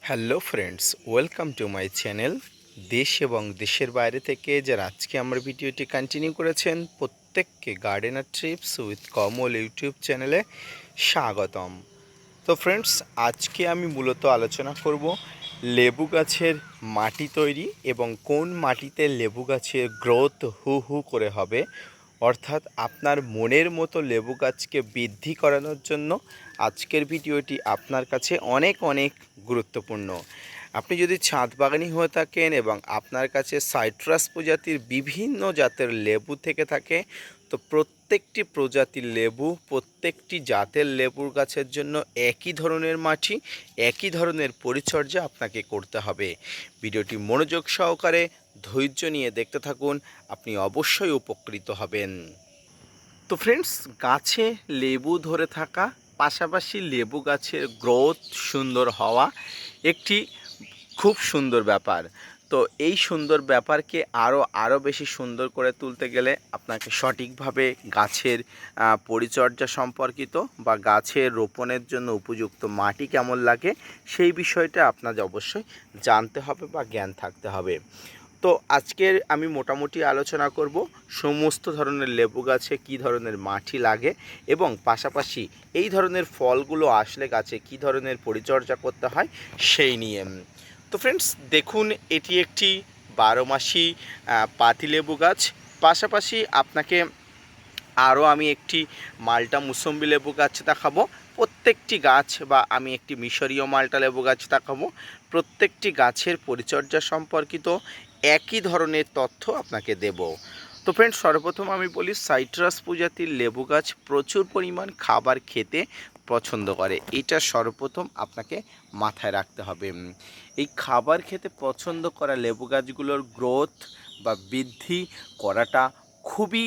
Hello friends, welcome to my channel. দেশ এবং দেশের বাইরে থেকে যারা আজকে আমার ভিডিওটি কন্টিনিউ করেছেন প্রত্যেককে gardener TRIPS with Kamal YouTube চ্যানেলে স্বাগতম। তো ফ্রেন্ডস, আজকে আমি মূলত আলোচনা করব লেবু গাছের মাটি তৈরি এবং কোন মাটিতে লেবু গাছের গ্রোথ হু হু করে হবে, অর্থাৎ আপনার মনের মতো লেবু গাছকে বৃদ্ধি করানোর জন্য আজকের ভিডিওটি আপনার কাছে অনেক অনেক গুরুত্বপূর্ণ। আপনি যদি ছাদ বাগানি হয়ে থাকেন এবং আপনার কাছে সাইট্রাস প্রজাতির বিভিন্ন জাতের লেবু থেকে থাকে, তো প্রত্যেকটি প্রজাতির লেবু, প্রত্যেকটি জাতের লেবুর গাছের জন্য একই ধরনের মাটি, একই ধরনের পরিচর্যা আপনাকে করতে হবে। ভিডিওটি মনোযোগ সহকারে ধৈর্য নিয়ে দেখতে থাকুন, আপনি অবশ্যই উপকৃত হবেন। তো ফ্রেন্ডস, গাছে লেবু ধরে থাকা, পাশাপাশি লেবু গাছের গ্রোথ সুন্দর হওয়া একটি খুব সুন্দর ব্যাপার। তো এই সুন্দর ব্যাপারকে আরও বেশি সুন্দর করে তুলতে গেলে আপনাকে সঠিকভাবে গাছের পরিচর্যা সম্পর্কিত বা গাছের রোপণের জন্য উপযুক্ত মাটি কেমন লাগে সেই বিষয়টা আপনাদের অবশ্যই জানতে হবে বা জ্ঞান থাকতে হবে। তো আজকের আমি মোটামুটি আলোচনা করব সমস্ত ধরনের লেবু গাছে কী ধরনের মাটি লাগে এবং পাশাপাশি এই ধরনের ফলগুলো আসলে গাছে কী ধরনের পরিচর্যা করতে হয় সেই নিয়ে। তো ফ্রেন্ডস, দেখুন, এটি একটি 12 মাসি পাতিলেবু গাছ। পাশাপাশি আপনাকে আরও আমি একটি মাল্টা মুসম্বি লেবু গাছ দেখাবো। প্রত্যেকটি গাছ বা আমি একটি মিশরীয় মাল্টা লেবু গাছ দেখাবো। প্রত্যেকটি গাছের পরিচর্যা সম্পর্কিত একই ধরনের তথ্য আপনাকে দেব। তো ফ্রেন্ডস, সর্বপ্রথম আমি বলি, সাইট্রাস প্রজাতির লেবু গাছ প্রচুর পরিমাণ খাবার খেতে পছন্দ করে। এটা সর্বপ্রথম আপনাকে মাথায় রাখতে হবে। এই খাবার খেতে পছন্দ করা লেবু গাছগুলোর গ্রোথ বা বৃদ্ধি করাটা খুবই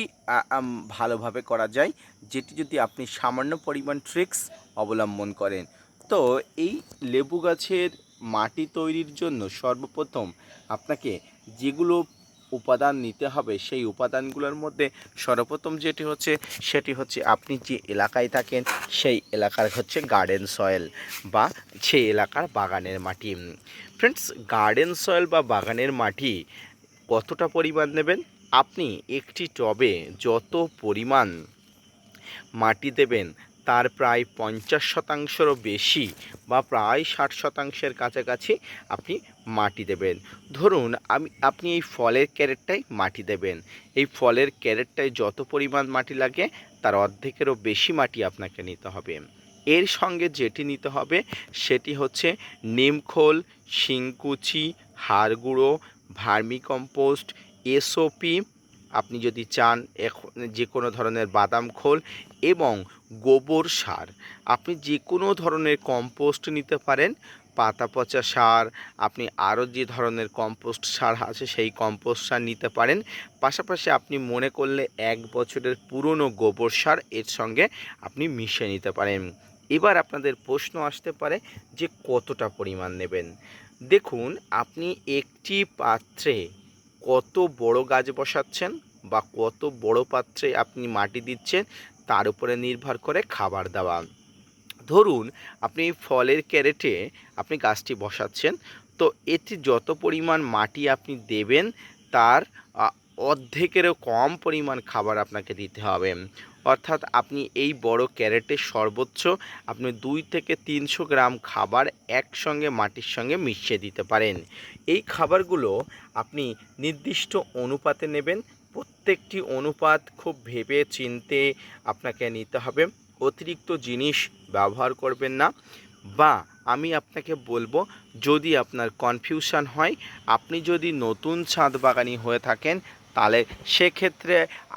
ভালোভাবে করা যায়, যেটি যদি আপনি সামান্য পরিমাণ ট্রিক্স অবলম্বন করেন। তো এই লেবু গাছের মাটি তৈরির জন্য সর্বপ্রথম আপনাকে যেগুলো উপাদান নিতে হবে, সেই উপাদানগুলোর মধ্যে সর্বপ্রথম সেটি হচ্ছে আপনি যে এলাকায় থাকেন সেই এলাকার হচ্ছে গার্ডেন সয়েল বা সেই এলাকার বাগানের মাটি। ফ্রেন্ডস, গার্ডেন সয়েল বা বাগানের মাটি কতটা পরিমাণ নেবেন? আপনি একটি টবে যত পরিমাণ মাটি দেবেন তার প্রায় 50%-রও বেশি বা প্রায় 60%-এর কাছাকাছি আপনি মাটি দেবেন। ধরুন আপনি এই ফলের ক্যারেটটায় মাটি দেবেন। এই ফলের ক্যারেটটায় যত পরিমাণ মাটি লাগে তার অর্ধেকেরও বেশি মাটি আপনাকে নিতে হবে। এর সঙ্গে যেটি নিতে হবে সেটি হচ্ছে নিমখোল, শিংকুচি, হাড় গুঁড়ো, ভার্মিকম্পোস্ট, এসওপি, আপনি যদি চান যে কোনো ধরনের বাদাম খোল এবং গোবর সার। আপনি যে কোনো ধরনের কম্পোস্ট নিতে পারেন, পাতা পচা সার, আপনি আরও যে ধরনের কম্পোস্ট সার আছে সেই কম্পোস্ট সার নিতে পারেন। পাশাপাশি আপনি মনে করলে 1 বছরের পুরনো গোবর সার এর সঙ্গে আপনি মিশিয়ে নিতে পারেন। এবার আপনাদের প্রশ্ন আসতে পারে যে কতটা পরিমাণ নেবেন। দেখুন, আপনি একটি পাত্রে কত বড় গাছ বসাচ্ছেন বা কত বড় পাত্রে আপনি মাটি দিচ্ছেন তার উপরে নির্ভর করে খাবার দেওয়া। ধরুন আপনি ফলের ক্যারেটে আপনি গাছটি বসাচ্ছেন, তো এতে যত পরিমাণ মাটি আপনি দেবেন তার অর্ধেকেরও কম পরিমাণ খাবার আপনাকে দিতে হবে। অর্থাৎ আপনি এই বড় ক্যারেটে সর্বোচ্চ আপনি 200-300 গ্রাম খাবার একসঙ্গে মাটির সঙ্গে মিশিয়ে দিতে পারেন। এই খাবারগুলো আপনি নির্দিষ্ট অনুপাতে নেবেন। প্রত্যেকটি অনুপাত খুব ভেবে চিন্তে আপনাকে নিতে হবে। অতিরিক্ত জিনিস ব্যবহার করবেন না। বা আমি আপনাকে বলবো, যদি আপনার কনফিউশন হয়, আপনি যদি নতুন ছাদ বাগানি হয়ে থাকেন তাহলে সেক্ষেত্রে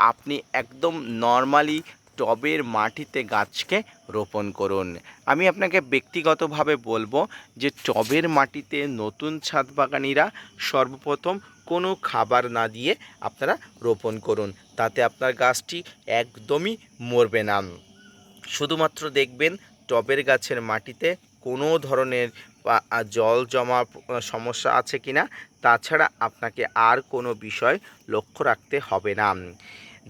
আপনি একদম নর্মালি টবের মাটিতে গাছকে রোপণ করুন। আমি আপনাকে ব্যক্তিগতভাবে বলবো যে টবের মাটিতে নতুন ছাদ বাগানিরা সর্বপ্রথম কোনো খাবার না দিয়ে আপনারা রোপণ করুন, তাতে আপনার গাছটি একদমই মরবে না। শুধুমাত্র দেখবেন টবের গাছের মাটিতে কোনো ধরনের জল জমা সমস্যা আছে কি না, তাছাড়া আপনাকে আর কোনো বিষয় লক্ষ্য রাখতে হবে না।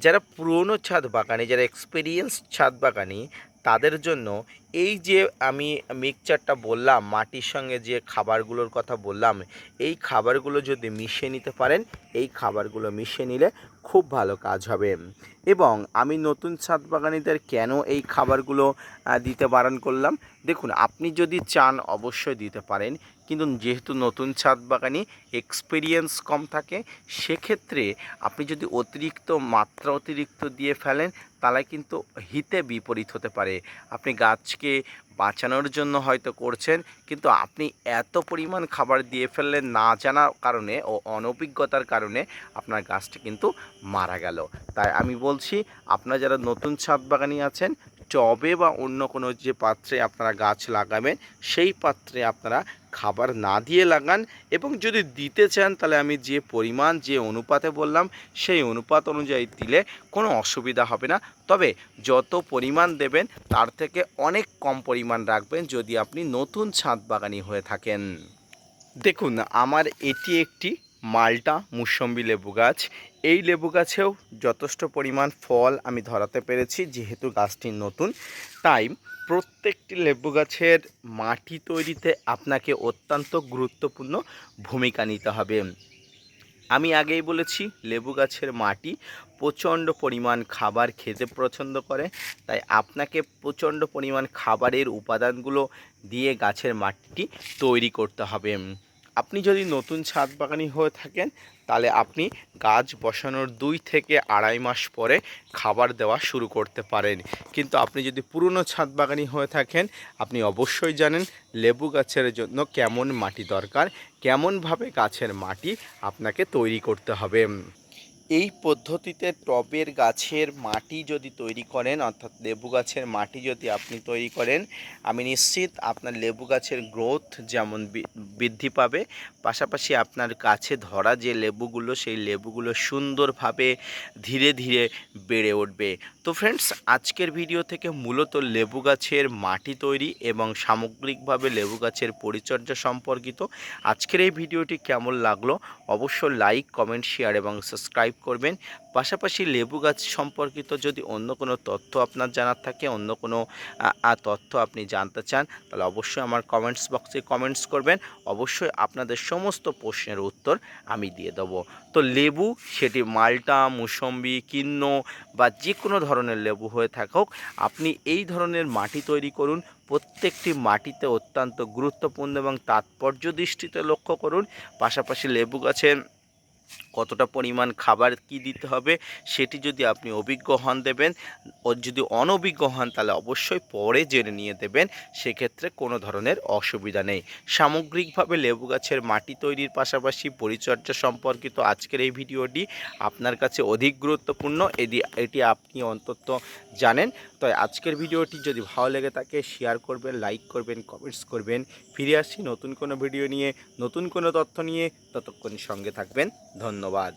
যারা পুরনো ছাদ বাগানি, যারা এক্সপিরিয়েন্স ছাদ বাগানি, তাদের জন্য এই যে আমি মিক্সচারটা বললাম, মাটির সঙ্গে যে খাবারগুলোর কথা বললাম, এই খাবারগুলো যদি মিশিয়ে নিতে পারেন, এই খাবারগুলো মিশিয়ে নিলে খুব ভালো কাজ হবে। এবং আমি নতুন ছাদ বাগানীদের কেন এই খাবারগুলো দিতে বারণ করলাম, দেখুন আপনি যদি চান অবশ্যই দিতে পারেন, কিন্তু যেহেতু নতুন ছাদ বাগানি এক্সপিরিয়েন্স কম থাকে, সেক্ষেত্রে আপনি যদি অতিরিক্ত দিয়ে ফেলেন তাহলে কিন্তু হিতে বিপরীত হতে পারে। আপনি গাছকে বাঁচানোর জন্য হয়তো করছেন, কিন্তু আপনি এত পরিমাণ খাবার দিয়ে ফেললেন না জানার কারণে ও অনভিজ্ঞতার কারণে আপনার গাছটি কিন্তু মারা গেল। তাই আমি বলছি, আপনারা যারা নতুন ছাদ বাগানি আছেন, টবে বা অন্য কোনো যে পাত্রে আপনারা গাছ লাগাবেন, সেই পাত্রে আপনারা খাবার না দিয়ে লাগান। এবং যদি দিতে চান তাহলে আমি যে পরিমাণ যে অনুপাতে বললাম সেই অনুপাত অনুযায়ী দিলে কোনো অসুবিধা হবে না। তবে যত পরিমাণ দেবেন তার থেকে অনেক কম পরিমাণ রাখবেন যদি আপনি নতুন ছাদ বাগানি হয়ে থাকেন। দেখুন আমার এটি একটি মাল্টা মুসম্বি লেবু গাছ। এই লেবু গাছেও যথেষ্ট পরিমাণ ফল আমি ধরাতে পেরেছি, যেহেতু গাছটি নতুন। তাই প্রত্যেকটি লেবু গাছের মাটি তৈরিতে আপনাকে অত্যন্ত গুরুত্বপূর্ণ ভূমিকা নিতে হবে। আমি আগেই বলেছি, লেবু গাছের মাটি প্রচণ্ড পরিমাণ খাবার খেতে পছন্দ করে, তাই আপনাকে প্রচণ্ড পরিমাণ খাবারের উপাদানগুলো দিয়ে গাছের মাটিটি তৈরি করতে হবে। আপনি যদি নতুন ছাদ বাগানি হয়ে থাকেন তাহলে আপনি গাছ বসানোর 2 থেকে আড়াই মাস পরে খাবার দেওয়া শুরু করতে পারেন। কিন্তু আপনি যদি পুরনো ছাদ বাগানি হয়ে থাকেন, আপনি অবশ্যই জানেন লেবু গাছের জন্য কেমন মাটি দরকার, কেমনভাবে গাছের মাটি আপনাকে তৈরি করতে হবে। এই পদ্ধতিতে টবের গাছের মাটি যদি তৈরি করেন, অর্থাৎ লেবু গাছের মাটি যদি আপনি তৈরি করেন, আমি নিশ্চিত আপনার লেবু গাছের গ্রোথ যেমন বৃদ্ধি পাবে, পাশাপাশি আপনার গাছে ধরা যে লেবুগুলো সেই লেবুগুলো সুন্দরভাবে ধীরে ধীরে বেড়ে উঠবে। তো ফ্রেন্ডস, আজকের ভিডিও থেকে মূলত লেবু গাছের মাটি তৈরি এবং সামগ্রিকভাবে লেবু গাছের পরিচর্যা সম্পর্কিত আজকের এই ভিডিওটি কেমন লাগলো অবশ্যই লাইক, কমেন্ট, শেয়ার এবং সাবস্ক্রাইব করবেন। পাশাপাশি লেবু গাছ সম্পর্কিত যদি অন্য কোনো তথ্য আপনার জানার থাকে, অন্য কোনো তথ্য আপনি জানতে চান, তাহলে অবশ্যই আমার কমেন্টস বক্সে কমেন্টস করবেন। অবশ্যই আপনাদের সমস্ত প্রশ্নের উত্তর আমি দিয়ে দেবো। তো লেবু, সেটি মাল্টা, মুসম্বি, কিন্নু বা যে কোনো ধরনের লেবু হয়ে থাকুক, আপনি এই ধরনের মাটি তৈরি করুন। প্রত্যেকটি মাটিতে অত্যন্ত গুরুত্বপূর্ণ এবং তাৎপর্য দৃষ্টিতে লক্ষ্য করুন। পাশাপাশি লেবু গাছের কতটা পরিমাণ খাবার কি দিতে হবে সেটি যদি আপনি অভিজ্ঞ হন দেবেন, ও যদি অনভিজ্ঞ হন তাহলে অবশ্যই পরে জেনে নিয়ে দেবেন, সেক্ষেত্রে কোনো ধরনের অসুবিধা নেই। সামগ্রিকভাবে লেবু গাছের মাটি তৈরির পাশাপাশি পরিচর্যা সম্পর্কিত আজকের এই ভিডিওটি আপনার কাছে অধিক গুরুত্বপূর্ণ, এটি আপনি অন্তত জানেন। তাই আজকের ভিডিওটি যদি ভালো লেগে থাকে শেয়ার করবেন, লাইক করবেন, কমেন্টস করবেন। ফিরে আসছি নতুন কোনো ভিডিও নিয়ে, নতুন কোনো তথ্য নিয়ে। ততক্ষণ সঙ্গে থাকবেন। ধন্যবাদ।